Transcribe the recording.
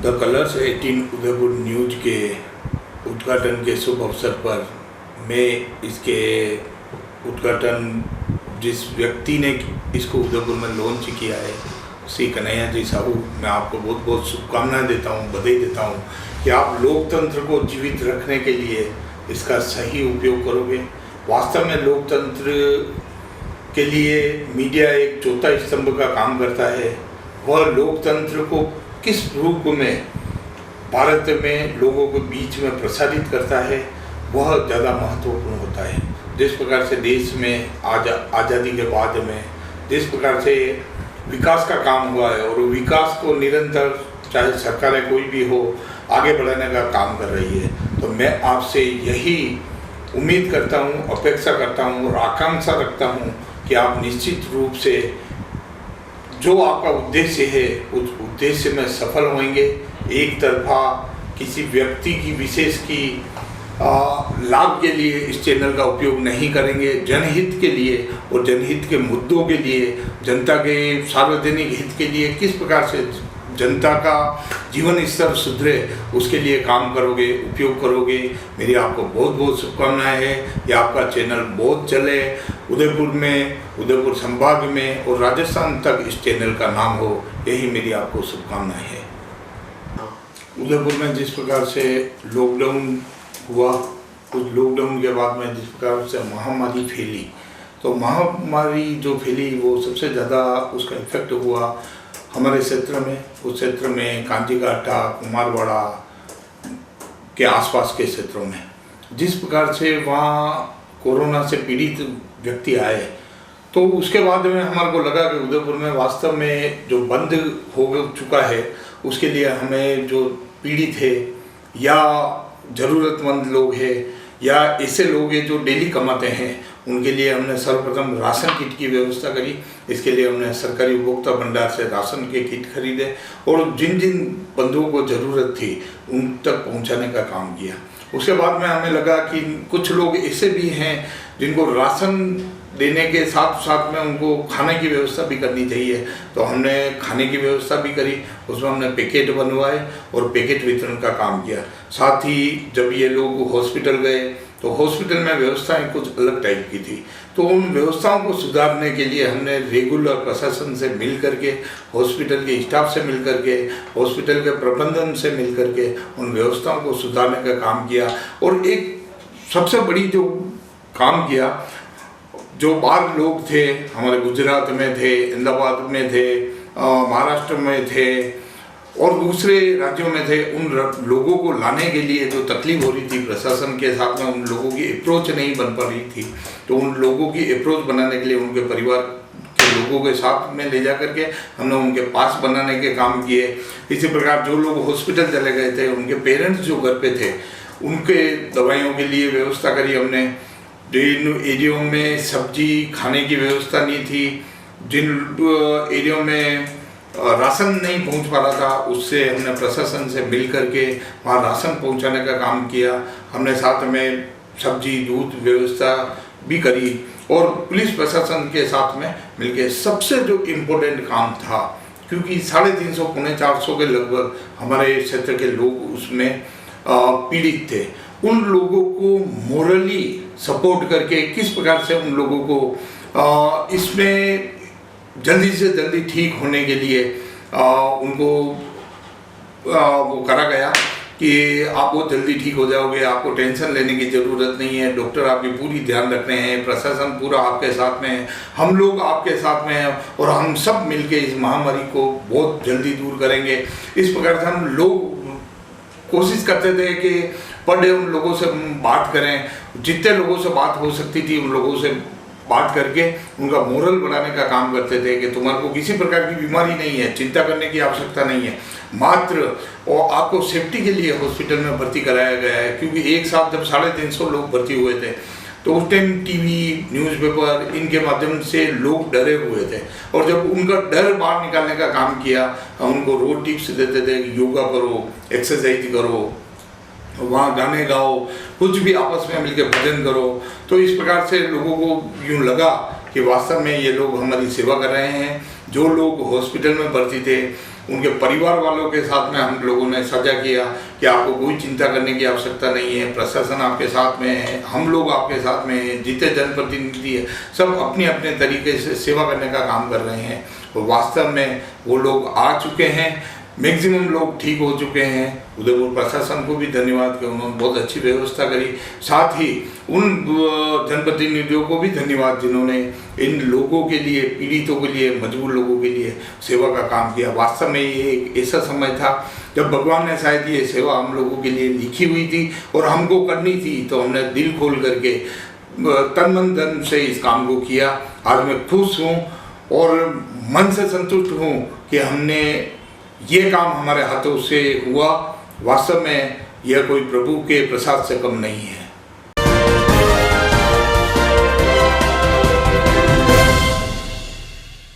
The colours 18 Udaipur news के उद्घाटन के शुभ अवसर पर मैं इसके उद्घाटन जिस व्यक्ति ने इसको उदयपुर में लॉन्च किया है श्री कन्हैया जी साहू, मैं आपको बहुत बहुत शुभकामनाएं देता हूं, बधाई देता हूं कि आप लोकतंत्र को जीवित रखने के लिए इसका सही उपयोग करोगे। वास्तव में लोकतंत्र के लिए मीडिया एक चौथा स्तंभ का काम करता है। वह लोकतंत्र को किस रूप में भारत में लोगों के बीच में प्रसारित करता है वह ज़्यादा महत्वपूर्ण होता है। जिस प्रकार से देश में आज़ादी के बाद में जिस प्रकार से विकास का काम हुआ है और विकास को निरंतर चाहे सरकारें कोई भी हो आगे बढ़ाने का काम कर रही है, तो मैं आपसे यही उम्मीद करता हूँ, अपेक्षा करता हूँ और आकांक्षा रखता हूँ कि आप निश्चित रूप से जो आपका उद्देश्य है उस उद्देश्य में सफल होंगे। एक तरफा किसी व्यक्ति की विशेष की लाभ के लिए इस चैनल का उपयोग नहीं करेंगे। जनहित के लिए और जनहित के मुद्दों के लिए, जनता के सार्वजनिक हित के लिए किस प्रकार से जनता का जीवन स्तर सुधरे उसके लिए काम करोगे, उपयोग करोगे। मेरी आपको बहुत बहुत शुभकामनाएं हैं कि आपका चैनल बहुत चले, उदयपुर में, उदयपुर संभाग में और राजस्थान तक इस चैनल का नाम हो, यही मेरी आपको शुभकामनाएं हैं। उदयपुर में जिस प्रकार से लॉकडाउन हुआ, उस लॉकडाउन के बाद में जिस प्रकार से महामारी फैली, तो महामारी जो फैली वो सबसे ज़्यादा उसका इफेक्ट हुआ हमारे क्षेत्र में। उस क्षेत्र में कांजीघाटा, कुमारवाड़ा के आसपास के क्षेत्रों में जिस प्रकार से वहाँ कोरोना से पीड़ित व्यक्ति आए, तो उसके बाद में हमारे को लगा कि उदयपुर में वास्तव में जो बंद हो चुका है उसके लिए हमें जो पीड़ित है या ज़रूरतमंद लोग हैं या ऐसे लोग हैं जो डेली कमाते हैं, उनके लिए हमने सर्वप्रथम राशन किट की व्यवस्था करी। इसके लिए हमने सरकारी उपभोक्ता भंडार से राशन के किट खरीदे और जिन जिन बंधुओं को ज़रूरत थी उन तक पहुंचाने का काम किया। उसके बाद में हमें लगा कि कुछ लोग ऐसे भी हैं जिनको राशन देने के साथ साथ में उनको खाने की व्यवस्था भी करनी चाहिए, तो हमने खाने की व्यवस्था भी करी। उसमें हमने पैकेट बनवाए और पैकेट वितरण का काम किया। साथ ही जब ये लोग हॉस्पिटल गए तो हॉस्पिटल में व्यवस्थाएं कुछ अलग टाइप की थी, तो उन व्यवस्थाओं को सुधारने के लिए हमने रेगुलर प्रशासन से मिल करके, हॉस्पिटल के स्टाफ से मिल करके, हॉस्पिटल के प्रबंधन से मिल करके उन व्यवस्थाओं को सुधारने का काम किया। और एक सबसे बड़ी जो काम किया, जो बाहर लोग थे, हमारे गुजरात में थे, अहमदाबाद में थे, महाराष्ट्र में थे और दूसरे राज्यों में थे, उन लोगों को लाने के लिए जो तकलीफ हो रही थी प्रशासन के साथ में, उन लोगों की अप्रोच नहीं बन पा रही थी, तो उन लोगों की अप्रोच बनाने के लिए उनके परिवार के लोगों के साथ में ले जा करके हमने उनके पास बनाने के काम किए। इसी प्रकार जो लोग हॉस्पिटल चले गए थे, उनके पेरेंट्स जो घर पे थे, उनके दवाइयों के लिए व्यवस्था करी हमने। जिन एरियो में सब्जी खाने की व्यवस्था नहीं थी, जिन एरियो में राशन नहीं पहुंच पा रहा था, उससे हमने प्रशासन से मिल करके वहाँ राशन पहुंचाने का काम किया। हमने साथ में सब्जी दूध व्यवस्था भी करी और पुलिस प्रशासन के साथ में मिलके सबसे जो इम्पोर्टेंट काम था, क्योंकि 350 पौने 400 के लगभग हमारे क्षेत्र के लोग उसमें पीड़ित थे, उन लोगों को मोरली सपोर्ट करके किस प्रकार से उन लोगों को इसमें जल्दी से जल्दी ठीक होने के लिए उनको वो करा गया कि आप बहुत जल्दी ठीक हो जाओगे, आपको टेंशन लेने की ज़रूरत नहीं है, डॉक्टर आपकी पूरी ध्यान रख रहे हैं, प्रशासन पूरा आपके साथ में है, हम लोग आपके साथ में हैं और हम सब मिलके इस महामारी को बहुत जल्दी दूर करेंगे। इस प्रकार से हम लोग कोशिश करते थे कि पर डे उन लोगों से बात करें, जितने लोगों से बात हो सकती थी उन लोगों से बात करके उनका मोरल बढ़ाने का काम करते थे कि तुम्हारे को किसी प्रकार की बीमारी नहीं है, चिंता करने की आवश्यकता नहीं है, मात्र और आपको सेफ्टी के लिए हॉस्पिटल में भर्ती कराया गया है। क्योंकि एक साथ जब 350 लोग भर्ती हुए थे तो उस टाइम टीवी, न्यूज़पेपर इनके माध्यम से लोग डरे हुए थे और जब उनका डर बाहर निकालने का काम किया, उनको रोज टिप्स देते थे कि योगा करो, एक्सरसाइज करो, वहाँ गाने गाओ, कुछ भी आपस में मिलकर भजन करो। तो इस प्रकार से लोगों को यूँ लगा कि वास्तव में ये लोग हमारी सेवा कर रहे हैं। जो लोग हॉस्पिटल में भर्ती थे उनके परिवार वालों के साथ में हम लोगों ने साझा किया कि आपको कोई चिंता करने की आवश्यकता नहीं है, प्रशासन आपके साथ में है, हम लोग आपके साथ में हैं, जितने जनप्रतिनिधि है सब अपने अपने तरीके से सेवा करने का काम कर रहे हैं। और वास्तव में वो लोग आ चुके हैं, मैक्सिमम लोग ठीक हो चुके हैं। उदयपुर प्रशासन को भी धन्यवाद कि उन्होंने बहुत अच्छी व्यवस्था करी, साथ ही उन जनप्रतिनिधियों को भी धन्यवाद जिन्होंने इन लोगों के लिए, पीड़ितों के लिए, मजबूर लोगों के लिए सेवा का काम किया। वास्तव में ये एक ऐसा समय था जब भगवान ने शायद ये सेवा हम लोगों के लिए लिखी हुई थी और हमको करनी थी, तो हमने दिल खोल करके तन मन धन से इस काम को किया। आज मैं खुश हूँ और मन से संतुष्ट हूँ कि हमने ये काम हमारे हाथों से हुआ। वास्तव में यह कोई प्रभु के प्रसाद से कम नहीं है।